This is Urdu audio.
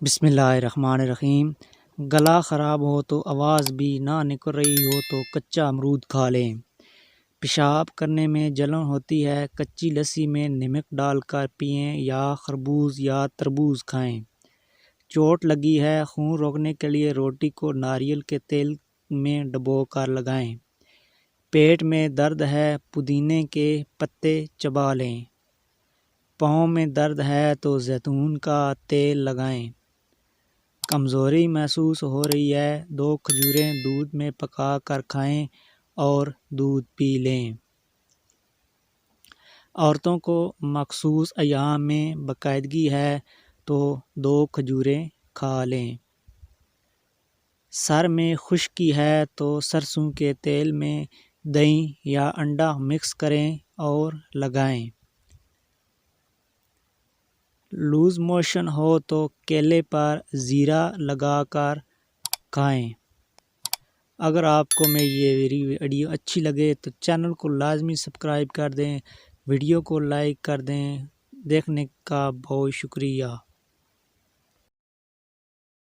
بسم اللہ الرحمن الرحیم۔ گلا خراب ہو تو آواز بھی نہ نکل رہی ہو تو کچا امرود کھا لیں۔ پیشاب کرنے میں جلن ہوتی ہے، کچی لسی میں نمک ڈال کر پئیں یا خربوز یا تربوز کھائیں۔ چوٹ لگی ہے، خون روکنے کے لیے روٹی کو ناریل کے تیل میں ڈبو کر لگائیں۔ پیٹ میں درد ہے، پودینے کے پتے چبا لیں۔ پاؤں میں درد ہے تو زیتون کا تیل لگائیں۔ کمزوری محسوس ہو رہی ہے، 2 کھجوریں دودھ میں پکا کر کھائیں اور دودھ پی لیں۔ عورتوں کو مخصوص ایام میں باقاعدگی ہے تو 2 کھجوریں کھا لیں۔ سر میں خشکی ہے تو سرسوں کے تیل میں دہی یا انڈا مکس کریں اور لگائیں۔ لوز موشن ہو تو کیلے پر زیرہ لگا کر کھائیں۔ اگر آپ کو یہ ویڈیو اچھی لگے تو چینل کو لازمی سبسکرائب کر دیں، ویڈیو کو لائک کر دیں۔ دیکھنے کا بہت شکریہ۔